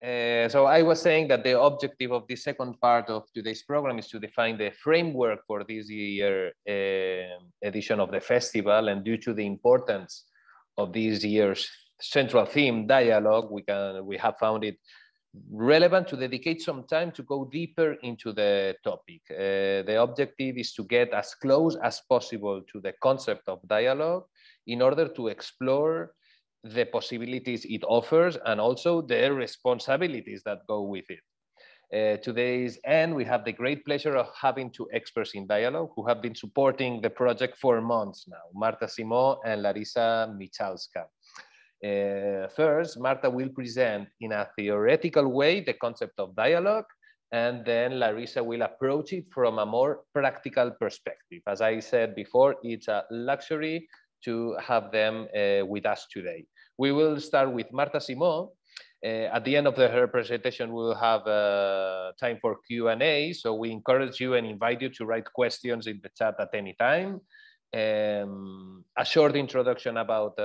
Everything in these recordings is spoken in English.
So I was saying that the objective of the second part of today's program is to define the framework for this year edition of the festival, and due to the importance of this year's central theme, dialogue, we have found it relevant to dedicate some time to go deeper into the topic. The objective is to get as close as possible to the concept of dialogue in order to explore the possibilities it offers and also the responsibilities that go with it. Today's end, we have the great pleasure of having two experts in dialogue who have been supporting the project for months now, Marta Simó and Larisa Michalska. First, Marta will present in a theoretical way the concept of dialogue, and then Larisa will approach it from a more practical perspective. As I said before, it's a luxury to have them with us today. We will start with Marta Simó. At the end of her presentation, we will have time for Q&A, so we encourage you and invite you to write questions in the chat at any time. A short introduction about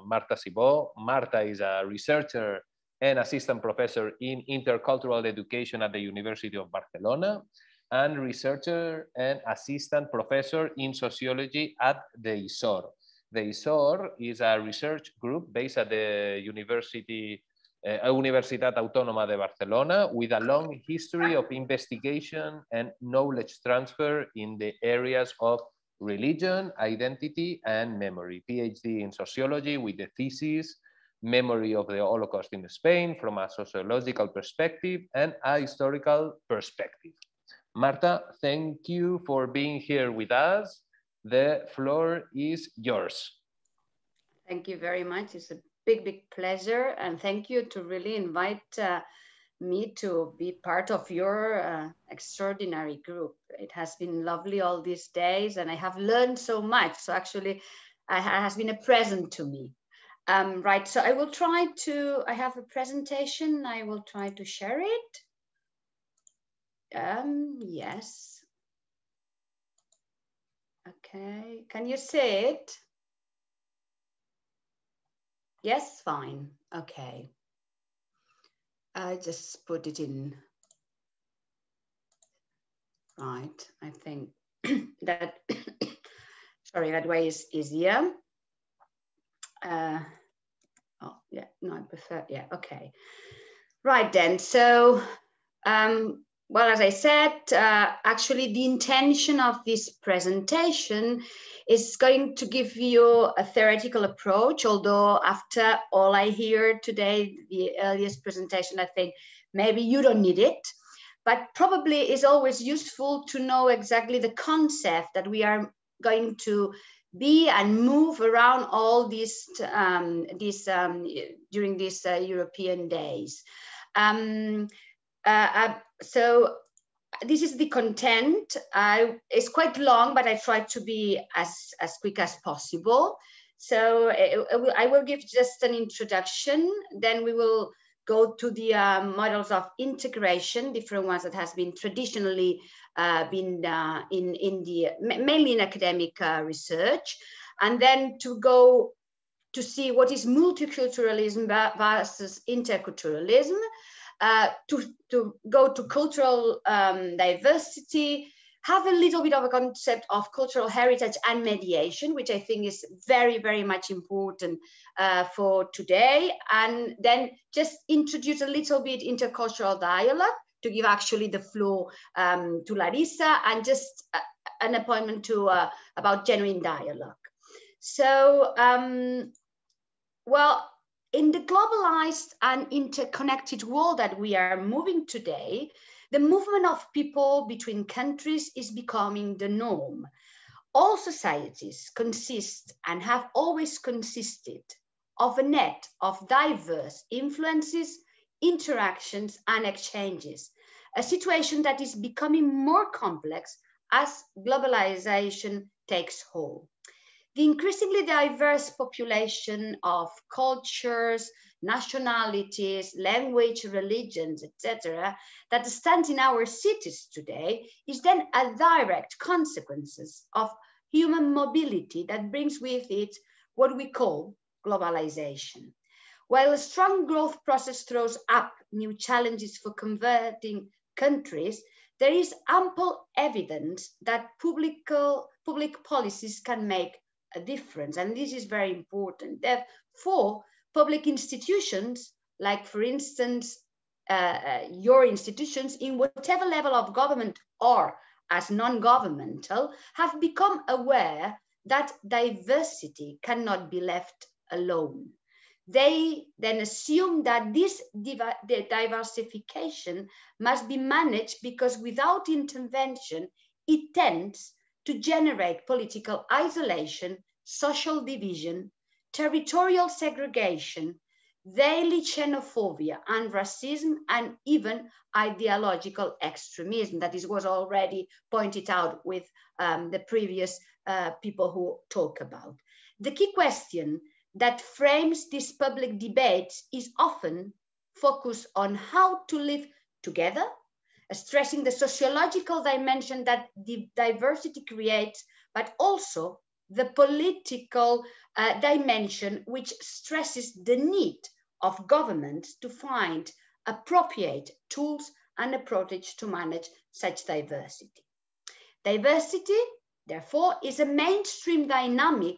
Marta Simó. Marta is a researcher and assistant professor in intercultural education at the University of Barcelona, and researcher and assistant professor in sociology at the ISOR. The ISOR is a research group based at the Universitat Autònoma de Barcelona, with a long history of investigation and knowledge transfer in the areas of religion, identity, and memory. PhD in sociology with the thesis Memory of the Holocaust in Spain from a sociological perspective and a historical perspective. Marta, thank you for being here with us. The floor is yours. Thank you very much. It's a big pleasure. And thank you to really invite me to be part of your extraordinary group. It has been lovely all these days, and I have learned so much. So actually, it has been a present to me. Right, so I will try to, I have a presentation. I will try to share it. Yes. Okay, can you see it? Yes, fine, okay. I just put it in. Right, I think that, sorry, that way is easier. Oh, yeah, no, I prefer, yeah, okay. Right then, so, well, as I said, actually the intention of this presentation is going to give you a theoretical approach, although after all I hear today, the earliest presentation, I think maybe you don't need it, but probably it's always useful to know exactly the concept that we are going to be and move around all these, during these European days. So this is the content. It's quite long, but I try to be as quick as possible. So I will give just an introduction, then we will go to the models of integration, different ones that has been traditionally been in the, mainly in academic research, and then to go to see what is multiculturalism versus interculturalism, to go to cultural diversity, have a little bit of a concept of cultural heritage and mediation, which I think is very much important for today, and then just introduce a little bit intercultural dialogue to give actually the floor to Larisa, and just an appointment to about genuine dialogue. So, well, in the globalized and interconnected world that we are moving today, the movement of people between countries is becoming the norm. All societies consist and have always consisted of a net of diverse influences, interactions, and exchanges, a situation that is becoming more complex as globalization takes hold. The increasingly diverse population of cultures, nationalities, language, religions, etc., that stands in our cities today is then a direct consequence of human mobility that brings with it what we call globalization. While a strong growth process throws up new challenges for converting countries, there is ample evidence that public policies can make a difference, and this is very important. Therefore, public institutions, like for instance, your institutions in whatever level of government or as non-governmental, have become aware that diversity cannot be left alone. They then assume that this diversification must be managed because without intervention, it tends to generate political isolation, social division, territorial segregation, daily xenophobia and racism, and even ideological extremism. That was already pointed out with the previous people who talk about. The key question that frames this public debate is often focused on how to live together, stressing the sociological dimension that diversity creates, but also the political dimension, which stresses the need of governments to find appropriate tools and approaches to manage such diversity. Diversity, therefore, is a mainstream dynamic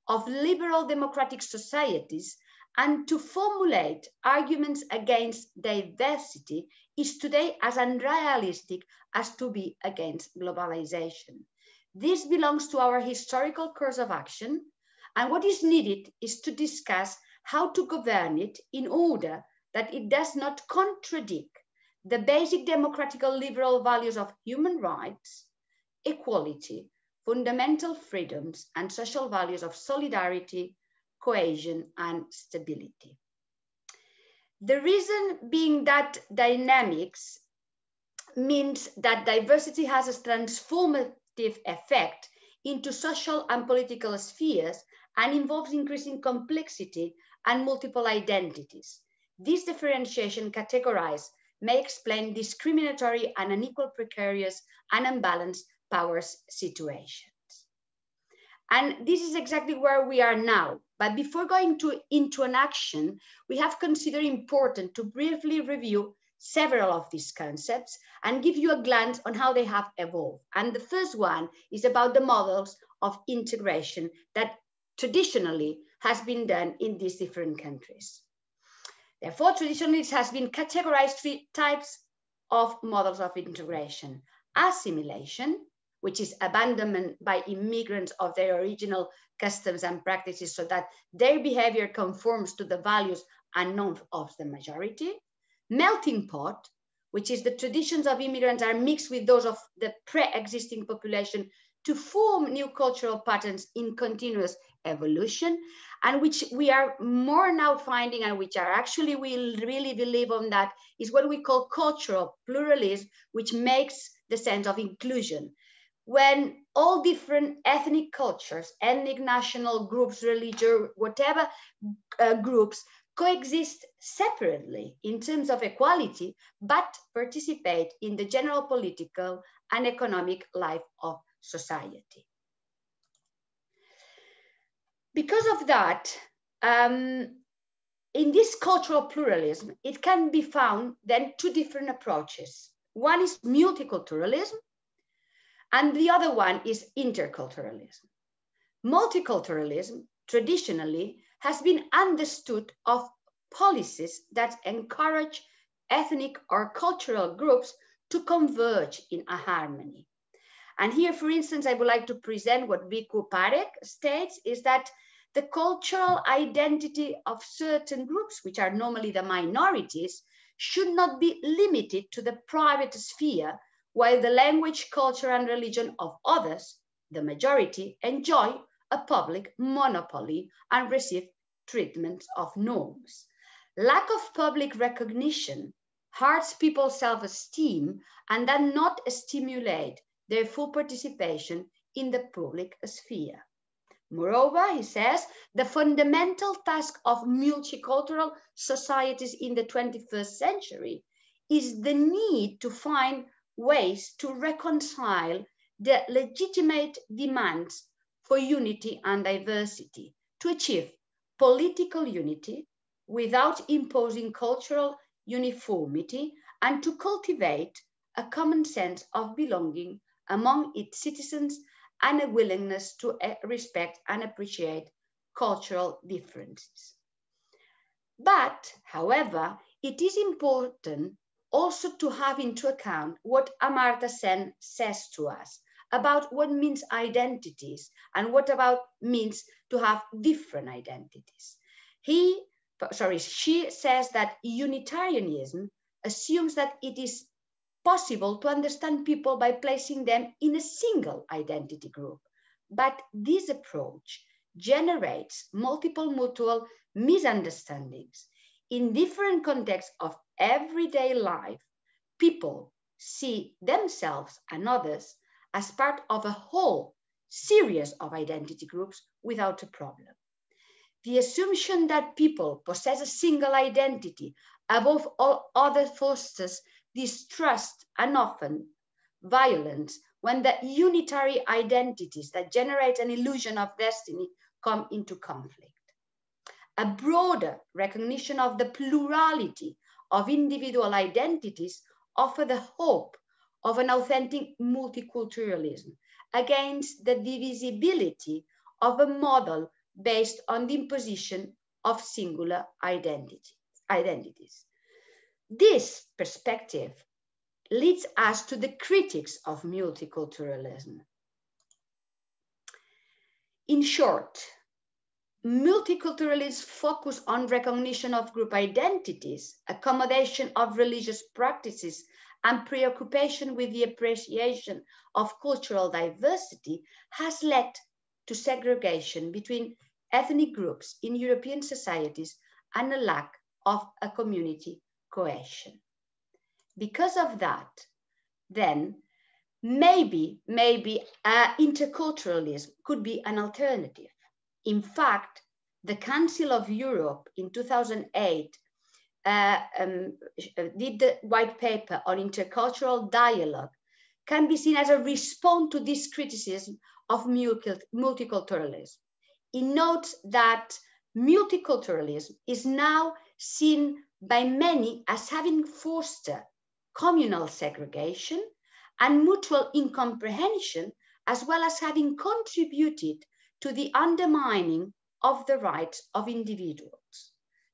of liberal democratic societies, and to formulate arguments against diversity is today as unrealistic as to be against globalization. This belongs to our historical course of action, and what is needed is to discuss how to govern it in order that it does not contradict the basic democratical liberal values of human rights, equality, fundamental freedoms, and social values of solidarity, cohesion, and stability. The reason being that dynamics means that diversity has a transformative effect into social and political spheres and involves increasing complexity and multiple identities. This differentiation categorized may explain discriminatory and unequal, precarious, and unbalanced powers situations. And this is exactly where we are now. But before going into an action, we have considered important to briefly review several of these concepts and give you a glance on how they have evolved. And the first one is about the models of integration that traditionally has been done in these different countries. Therefore, traditionally it has been categorized three types of models of integration: assimilation, which is abandonment by immigrants of their original customs and practices so that their behavior conforms to the values and norms of the majority; melting pot, which is the traditions of immigrants are mixed with those of the pre-existing population to form new cultural patterns in continuous evolution, and which we are more now finding, and which are actually, we really believe on that, is what we call cultural pluralism, which makes the sense of inclusion. When all different ethnic cultures, ethnic national groups, religion, whatever groups coexist separately in terms of equality, but participate in the general political and economic life of society. Because of that, in this cultural pluralism, it can be found then two different approaches. One is multiculturalism, and the other one is interculturalism. Multiculturalism traditionally has been understood of policies that encourage ethnic or cultural groups to converge in a harmony. And here, for instance, I would like to present what Viku Parekh states, is that the cultural identity of certain groups, which are normally the minorities, should not be limited to the private sphere, while the language, culture, and religion of others, the majority, enjoy a public monopoly and receive treatment of norms. Lack of public recognition hurts people's self-esteem and does not stimulate their full participation in the public sphere. Moreover, he says, the fundamental task of multicultural societies in the 21st century is the need to find ways to reconcile the legitimate demands for unity and diversity to achieve political unity, without imposing cultural uniformity, and to cultivate a common sense of belonging among its citizens and a willingness to respect and appreciate cultural differences. But, however, it is important also to have into account what Marta says to us about what means identities and what about means to have different identities. She says that Unitarianism assumes that it is possible to understand people by placing them in a single identity group. But this approach generates multiple mutual misunderstandings. In different contexts of everyday life, people see themselves and others as part of a whole series of identity groups without a problem. The assumption that people possess a single identity above all others fosters distrust and often violence when the unitary identities that generate an illusion of destiny come into conflict. A broader recognition of the plurality of individual identities offer the hope of an authentic multiculturalism against the divisibility of a model based on the imposition of singular identities. This perspective leads us to the critics of multiculturalism. In short, multiculturalists focus on recognition of group identities, accommodation of religious practices, and preoccupation with the appreciation of cultural diversity has led to segregation between ethnic groups in European societies and a lack of a community cohesion. Because of that, then maybe interculturalism could be an alternative. In fact, the Council of Europe in 2008 did the white paper on intercultural dialogue can be seen as a response to this criticism of multiculturalism. It notes that multiculturalism is now seen by many as having fostered communal segregation and mutual incomprehension, as well as having contributed to the undermining of the rights of individuals.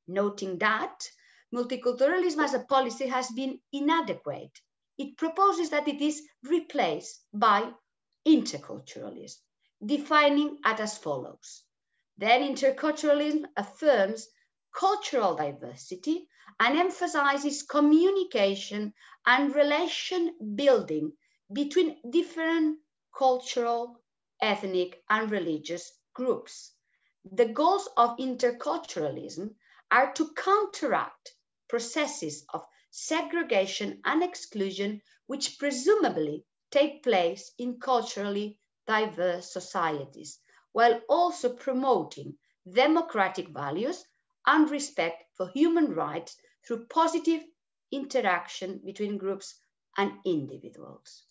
Noting that multiculturalism as a policy has been inadequate, it proposes that it is replaced by interculturalism, defining it as follows. Then interculturalism affirms cultural diversity and emphasizes communication and relation building between different cultural, ethnic, and religious groups. The goals of interculturalism are to counteract processes of segregation and exclusion which presumably take place in culturally diverse societies, while also promoting democratic values and respect for human rights through positive interaction between groups and individuals.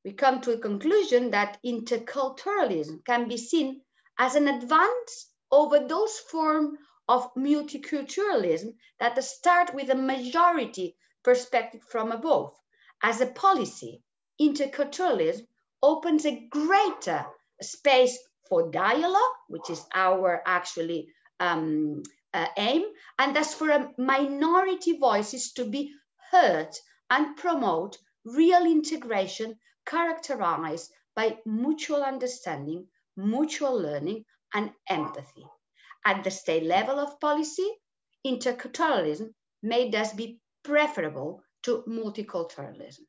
We come to a conclusion that interculturalism can be seen as an advance over those forms of multiculturalism that start with a majority perspective from above. As a policy, interculturalism opens a greater space for dialogue, which is our actually aim, and thus for minority voices to be heard and promote real integration characterized by mutual understanding, mutual learning, and empathy. At the state level of policy, interculturalism may thus be preferable to multiculturalism.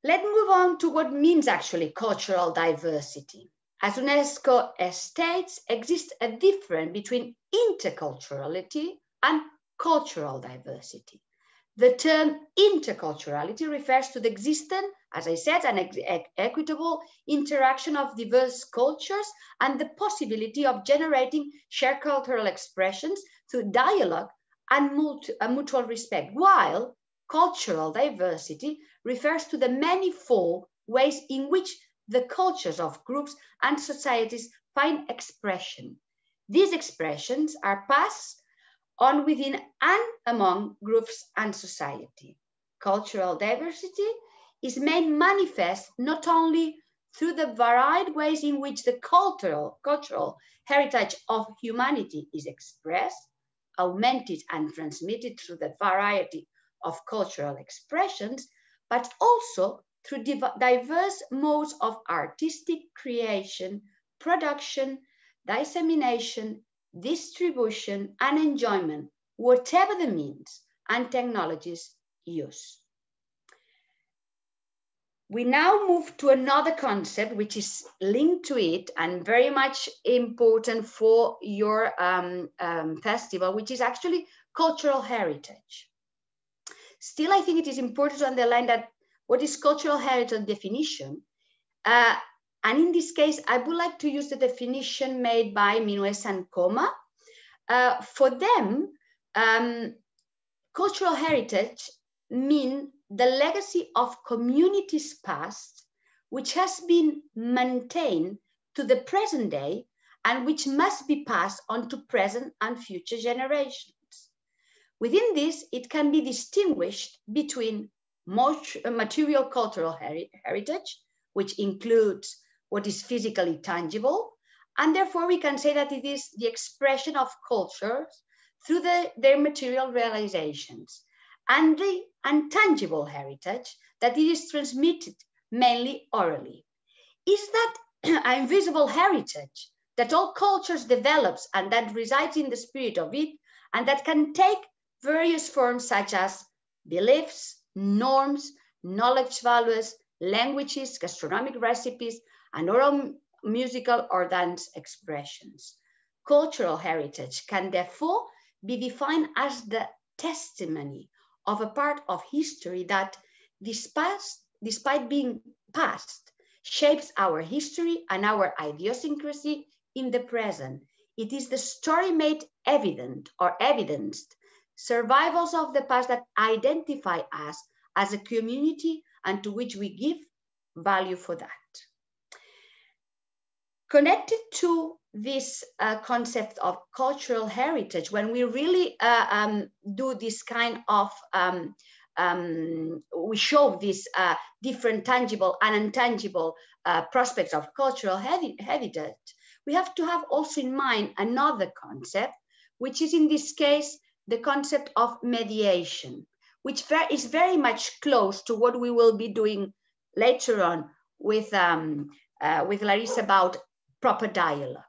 Let's move on to what means actually cultural diversity. As UNESCO states, exists a difference between interculturality and cultural diversity. The term interculturality refers to the existence, as I said, an equitable interaction of diverse cultures and the possibility of generating shared cultural expressions through dialogue and mutual respect, while cultural diversity refers to the manifold ways in which the cultures of groups and societies find expression. These expressions are passed on within and among groups and society. Cultural diversity is made manifest not only through the varied ways in which the cultural heritage of humanity is expressed, augmented and transmitted through the variety of cultural expressions, but also through diverse modes of artistic creation, production, dissemination, distribution, and enjoyment, whatever the means and technologies used. We now move to another concept which is linked to it and very much important for your festival, which is actually cultural heritage. Still, I think it is important to underline that what is cultural heritage definition, and in this case, I would like to use the definition made by Minues and Coma. For them, cultural heritage means the legacy of communities past, which has been maintained to the present day and which must be passed on to present and future generations. Within this, it can be distinguished between material cultural heritage, which includes what is physically tangible, and therefore we can say that it is the expression of cultures through their material realizations, and the intangible heritage that it is transmitted mainly orally. Is that an invisible heritage that all cultures develops and that resides in the spirit of it, and that can take various forms such as beliefs, norms, knowledge values, languages, gastronomic recipes, and oral, musical or dance expressions. Cultural heritage can therefore be defined as the testimony of a part of history that, despite being past, shapes our history and our idiosyncrasy in the present. It is the story made evident or evidenced, survivals of the past that identify us as a community and to which we give value for that. Connected to this concept of cultural heritage, when we really do this kind of, we show these different tangible and intangible prospects of cultural heritage, we have to have also in mind another concept, which is in this case, the concept of mediation, which is very much close to what we will be doing later on with Larissa about proper dialogue.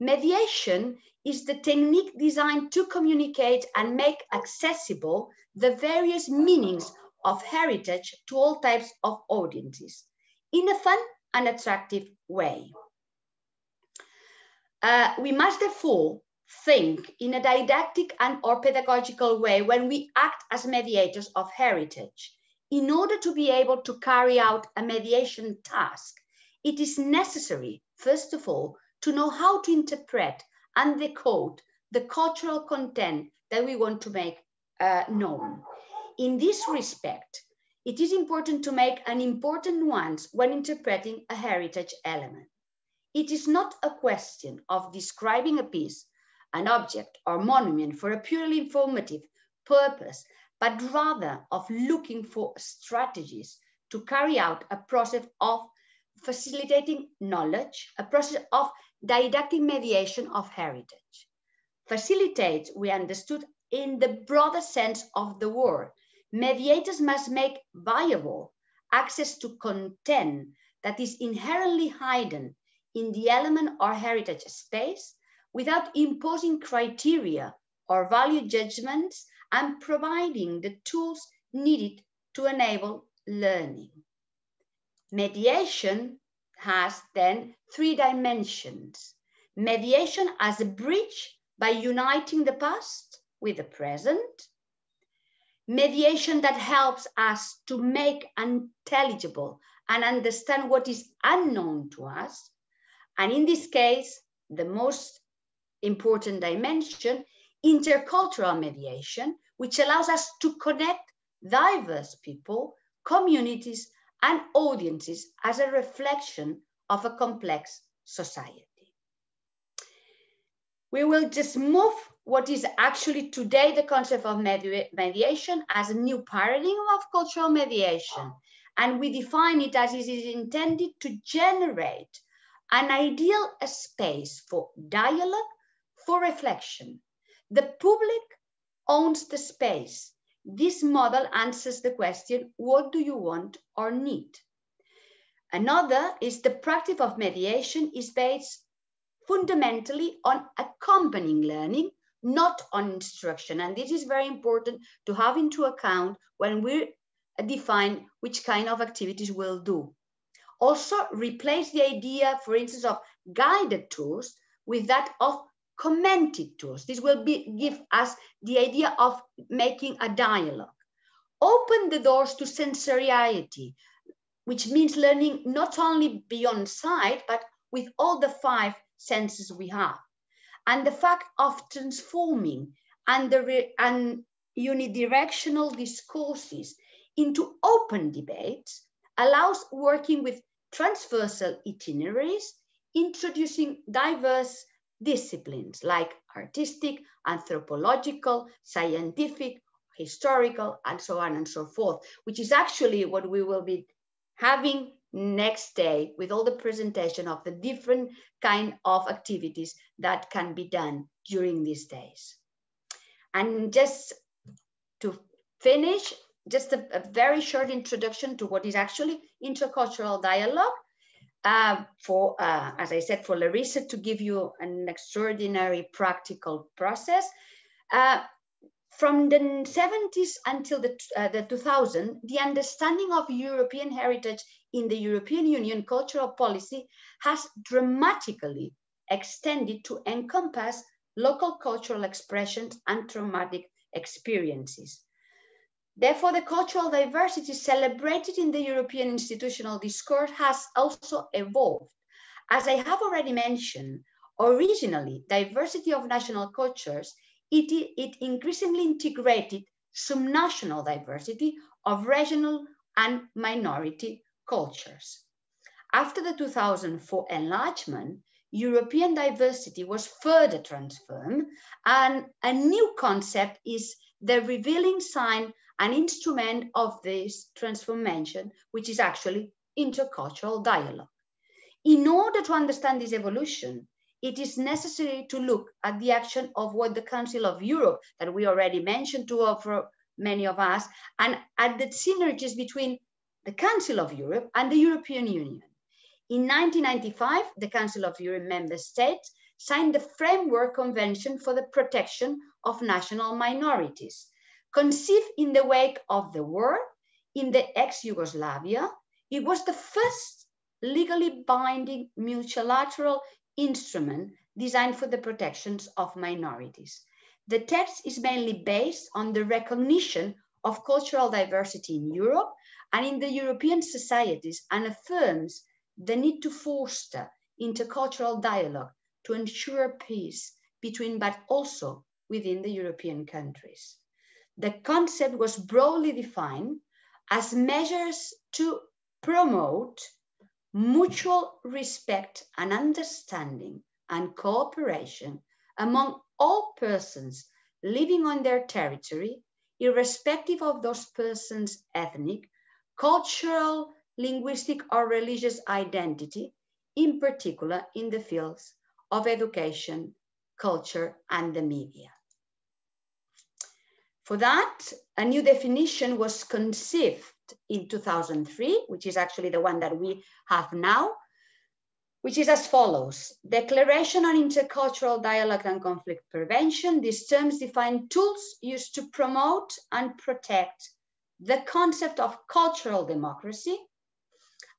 Mediation is the technique designed to communicate and make accessible the various meanings of heritage to all types of audiences in a fun and attractive way. We must therefore think in a didactic and or pedagogical way when we act as mediators of heritage. In order to be able to carry out a mediation task, it is necessary, first of all, to know how to interpret and decode the cultural content that we want to make known. In this respect, it is important to make an important nuance when interpreting a heritage element. It is not a question of describing a piece, an object or monument for a purely informative purpose, but rather of looking for strategies to carry out a process of facilitating knowledge, a process of didactic mediation of heritage. Facilitate, we understood in the broader sense of the word. Mediators must make viable access to content that is inherently hidden in the element or heritage space without imposing criteria or value judgments and providing the tools needed to enable learning. Mediation has then three dimensions. Mediation as a bridge by uniting the past with the present. Mediation that helps us to make intelligible and understand what is unknown to us. And in this case, the most important dimension, intercultural mediation, which allows us to connect diverse people, communities, and audiences as a reflection of a complex society. We will just move what is actually today the concept of mediation as a new paradigm of cultural mediation. And we define it as it is intended to generate an ideal space for dialogue, for reflection. The public owns the space. This model answers the question, what do you want or need? Another is the practice of mediation is based fundamentally on accompanying learning, not on instruction. And this is very important to have into account when we define which kind of activities we'll do. Also, replace the idea, for instance, of guided tours with that of commented tours. This will give us the idea of making a dialogue. Open the doors to sensoriality, which means learning not only beyond sight, but with all the 5 senses we have. And the fact of transforming and unidirectional discourses into open debates allows working with transversal itineraries, introducing diverse disciplines like artistic, anthropological, scientific, historical, and so on and so forth, which is actually what we will be having next day with all the presentation of the different kind of activities that can be done during these days. And just to finish, just a very short introduction to what is actually intercultural dialogue. As I said, for Larissa to give you an extraordinary practical process. From the 70s until the 2000s, the understanding of European heritage in the European Union cultural policy has dramatically extended to encompass local cultural expressions and traumatic experiences. Therefore, the cultural diversity celebrated in the European institutional discourse has also evolved. As I have already mentioned, originally, diversity of national cultures it increasingly integrated subnational diversity of regional and minority cultures. After the 2004 enlargement, European diversity was further transformed, and a new concept is the revealing sign and instrument of this transformation, which is actually intercultural dialogue. In order to understand this evolution, it is necessary to look at the action of what the Council of Europe, that we already mentioned for many of us, and at the synergies between the Council of Europe and the European Union. In 1995, the Council of Europe member states signed the Framework Convention for the Protection of National Minorities. Conceived in the wake of the war in the ex-Yugoslavia, it was the first legally binding multilateral instrument designed for the protections of minorities. The text is mainly based on the recognition of cultural diversity in Europe and in the European societies, and affirms the need to foster intercultural dialogue to ensure peace between, but also within the European countries. The concept was broadly defined as measures to promote mutual respect and understanding and cooperation among all persons living on their territory, irrespective of those persons' ethnic, cultural, linguistic, or religious identity, in particular in the fields of education, culture, and the media. For that, a new definition was conceived in 2003, which is actually the one that we have now, which is as follows. Declaration on Intercultural Dialogue and Conflict Prevention. These terms define tools used to promote and protect the concept of cultural democracy,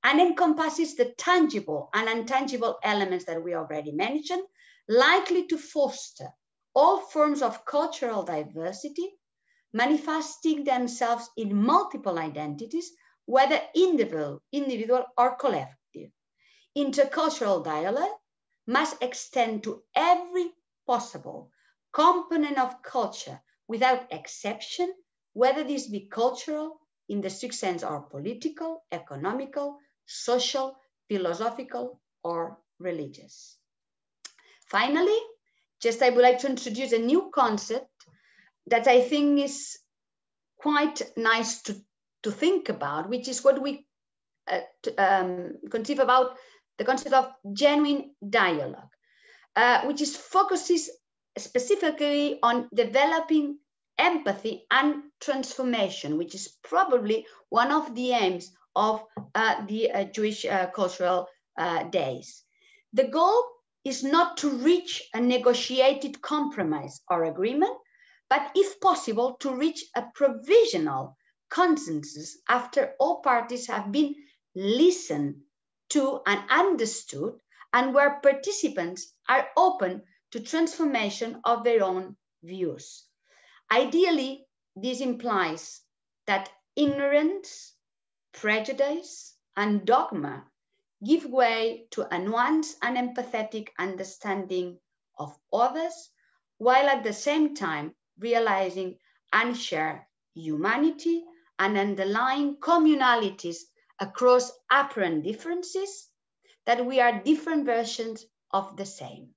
and encompasses the tangible and intangible elements that we already mentioned, likely to foster all forms of cultural diversity, manifesting themselves in multiple identities, whether individual or collective. Intercultural dialogue must extend to every possible component of culture without exception, whether this be cultural in the strict sense or political, economical, social, philosophical, or religious. Finally, I would like to introduce a new concept that I think is quite nice to think about, which is what we conceive about the concept of genuine dialogue, which focuses specifically on developing empathy and transformation, which is probably one of the aims of the Jewish Cultural Days. The goal is not to reach a negotiated compromise or agreement, but if possible, to reach a provisional consensus after all parties have been listened to and understood, and where participants are open to transformation of their own views. Ideally, this implies that ignorance, prejudice, and dogma give way to a nuanced and empathetic understanding of others, while at the same time realizing unshared humanity and underlying communalities across apparent differences, that we are different versions of the same.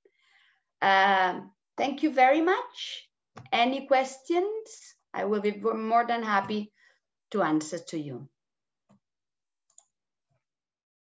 Thank you very much. Any questions? I will be more than happy to answer to you.